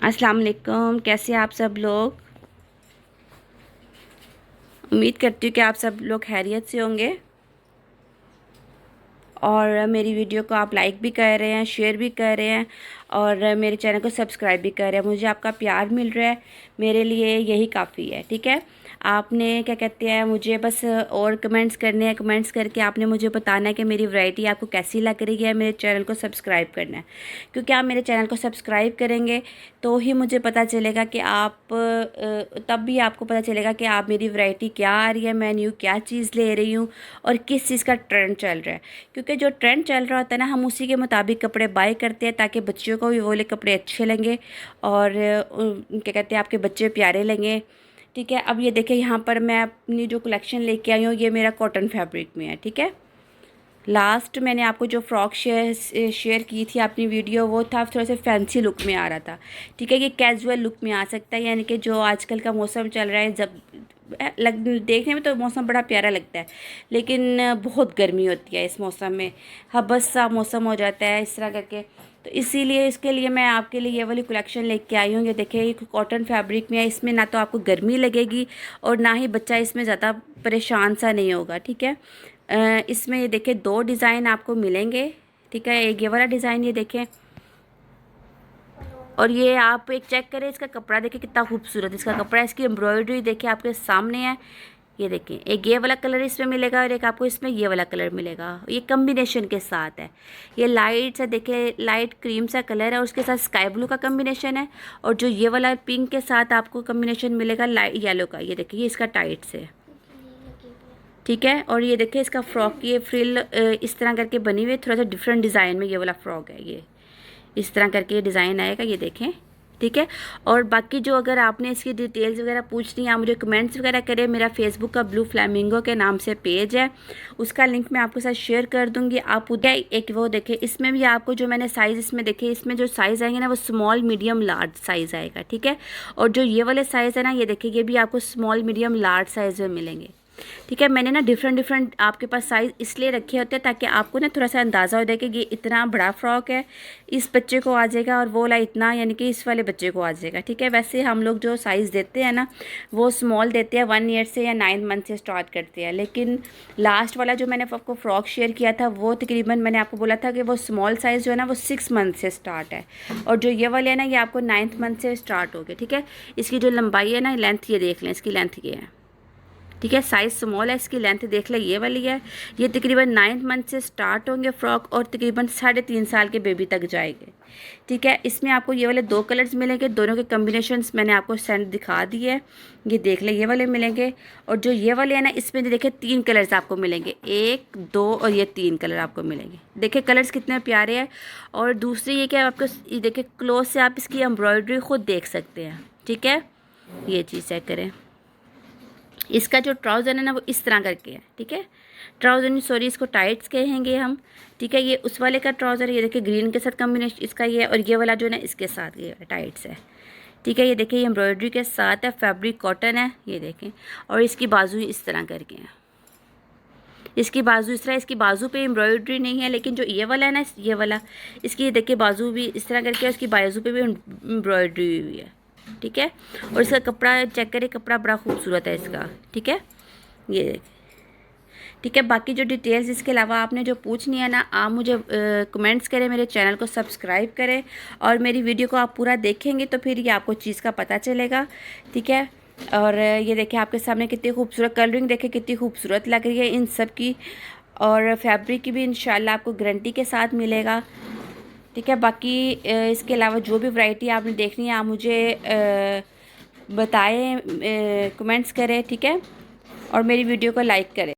अस्सलाम वालेकुम। कैसे हैं आप सब लोग? उम्मीद करती हूँ कि आप सब लोग खैरियत से होंगे और मेरी वीडियो को आप लाइक भी कर रहे हैं, शेयर भी कर रहे हैं और मेरे चैनल को सब्सक्राइब भी कर रहे हैं। मुझे आपका प्यार मिल रहा है, मेरे लिए यही काफ़ी है। ठीक है, आपने क्या कहते हैं, मुझे बस और कमेंट्स करने हैं। कमेंट्स करके आपने मुझे बताना है कि मेरी वैरायटी आपको कैसी लग रही है। मेरे चैनल को सब्सक्राइब करना है, क्योंकि आप मेरे चैनल को सब्सक्राइब करेंगे तो ही मुझे पता चलेगा कि तब भी आपको पता चलेगा कि आप मेरी वैरायटी क्या आ रही है, मैं न्यू क्या चीज़ ले रही हूँ और किस चीज़ का ट्रेंड चल रहा है। क्योंकि जो ट्रेंड चल रहा होता है ना, हम उसी के मुताबिक कपड़े बाय करते हैं ताकि बच्चों को भी वो वाले कपड़े अच्छे लगें और क्या कहते हैं, आपके बच्चे प्यारे लगें। ठीक है, अब ये देखिए, यहाँ पर मैं अपनी जो कलेक्शन लेके आई हूँ, ये मेरा कॉटन फैब्रिक में है। ठीक है, लास्ट मैंने आपको जो फ्रॉक शेयर की थी अपनी वीडियो, वो था थोड़ा सा फैंसी लुक में आ रहा था। ठीक है, ये कैजुअल लुक में आ सकता है, यानी कि जो आजकल का मौसम चल रहा है, जब देखने में तो मौसम बड़ा प्यारा लगता है, लेकिन बहुत गर्मी होती है इस मौसम में, हबस सा मौसम हो जाता है इस तरह करके। तो इसीलिए इसके लिए मैं आपके लिए ये वाली कलेक्शन लेके आई हूँ। ये देखिए, ये कॉटन फैब्रिक में है, इसमें ना तो आपको गर्मी लगेगी और ना ही बच्चा इसमें ज़्यादा परेशान सा नहीं होगा। ठीक है, इसमें ये देखिए 2 डिज़ाइन आपको मिलेंगे। ठीक है, एक ये वाला डिज़ाइन, ये देखें, और ये आप एक चेक करें, इसका कपड़ा देखिए कितना खूबसूरत इसका कपड़ा है। इसकी एम्ब्रॉयडरी देखिए आपके सामने है। ये देखें, एक ये वाला कलर इसमें मिलेगा और एक आपको इसमें ये वाला कलर मिलेगा। ये कम्बिनेशन के साथ है, ये लाइट सा देखिए, लाइट क्रीम सा कलर है और उसके साथ स्काई ब्लू का कम्बिनेशन है। और जो ये वाला पिंक के साथ आपको कम्बिनेशन मिलेगा लाइट येलो का, ये देखिए, ये इसका टाइट से। ठीक है, और ये देखिए इसका फ्रॉक, ये फ्रिल इस तरह करके बनी हुई है, थोड़ा सा डिफरेंट डिज़ाइन में ये वाला फ्रॉक है। ये इस तरह करके ये डिज़ाइन आएगा, ये देखें। ठीक है, और बाकी जो अगर आपने इसकी डिटेल्स वगैरह पूछनी है, आप मुझे कमेंट्स वगैरह करें। मेरा फेसबुक का ब्लू फ्लैमिंगो के नाम से पेज है, उसका लिंक मैं आपके साथ शेयर कर दूंगी। आप उधर एक वो देखें, इसमें भी आपको जो मैंने साइज़ इसमें देखे, इसमें जो साइज़ आएंगे ना, वो स्मॉल मीडियम लार्ज साइज़ आएगा। ठीक है, और जो ये वाले साइज़ है ना, ये देखिए, ये भी आपको स्मॉल मीडियम लार्ज साइज़ में मिलेंगे। ठीक है, मैंने ना डिफरेंट आपके पास साइज़ इसलिए रखे होते हैं ताकि आपको ना थोड़ा सा अंदाज़ा हो जाए कि ये इतना बड़ा फ्रॉक है, इस बच्चे को आ जाएगा, और वो वाला इतना, यानी कि इस वाले बच्चे को आ जाएगा। ठीक है, वैसे हम लोग जो साइज़ देते हैं ना, वो स्मॉल देते हैं, 1 ईयर से या 9 मंथ से स्टार्ट करते हैं। लेकिन लास्ट वाला जो मैंने आपको फ्रॉक शेयर किया था, वो तकरीबन मैंने आपको बोला था कि वो स्मॉल साइज़ जो है ना, वो 6 मंथ से स्टार्ट है, और जो ये वाले है ना, ये आपको 9th मंथ से स्टार्ट हो गए। ठीक है, इसकी जो लंबाई है ना, लेंथ ये देख लें, इसकी लेंथ ये है। ठीक है, साइज़ स्मॉल है, इसकी लेंथ देख ले, ये वाली है। ये तकरीबन 9th मंथ से स्टार्ट होंगे फ्रॉक और तकरीबन 3.5 साल के बेबी तक जाएंगे। ठीक है, इसमें आपको ये वाले 2 कलर्स मिलेंगे, दोनों के कम्बिनेशंस मैंने आपको सेंड दिखा दिए है। ये देख ले, ये वाले मिलेंगे, और जो ये वाले हैं ना, इसमें देखिए 3 कलर्स आपको मिलेंगे, 1, 2 और ये 3 कलर आपको मिलेंगे। देखिए कलर्स कितने प्यारे हैं। और दूसरी ये क्या, आपको ये देखिए क्लोज से आप इसकी एम्ब्रॉयडरी खुद देख सकते हैं। ठीक है, ये चीज़ चेक करें। इसका जो ट्राउज़र है ना, वो इस तरह करके है। ठीक है, ट्राउज़र नहीं, सॉरी, इसको टाइट्स कहेंगे हम। ठीक है, ये उस वाले का ट्राउज़र है, ये देखिए ग्रीन के साथ कम्बिनेशन इसका ये, और ये वाला जो है ना, इसके साथ ये टाइट्स है। ठीक है, ये देखिए, ये एम्ब्रॉयडरी के साथ है, फैब्रिक कॉटन है, ये देखें। और इसकी बाजू इस तरह करके है, इसकी बाजू इस तरह, इसकी बाजू पे एम्ब्रॉयडरी नहीं है, लेकिन जो ये वाला है ना, ये वाला, इसकी देखिए बाजू भी इस तरह करके, उसकी बाजू पे भी एम्ब्रॉयडरी हुई है। ठीक है, और इसका कपड़ा चेक करें, कपड़ा बड़ा खूबसूरत है इसका। ठीक है, ये देखिए। ठीक है, बाकी जो डिटेल्स इसके अलावा आपने जो पूछनी है ना, आप मुझे कमेंट्स करें, मेरे चैनल को सब्सक्राइब करें, और मेरी वीडियो को आप पूरा देखेंगे तो फिर ये आपको चीज़ का पता चलेगा। ठीक है, और ये देखिए आपके सामने कितनी खूबसूरत कलरिंग, देखिए कितनी खूबसूरत लग रही है इन सब की, और फैब्रिक की भी इंशाल्लाह आपको गारंटी के साथ मिलेगा। ठीक है, बाकी इसके अलावा जो भी वैरायटी आपने देखनी है, आप मुझे बताएं, कमेंट्स करें। ठीक है, और मेरी वीडियो को लाइक करें।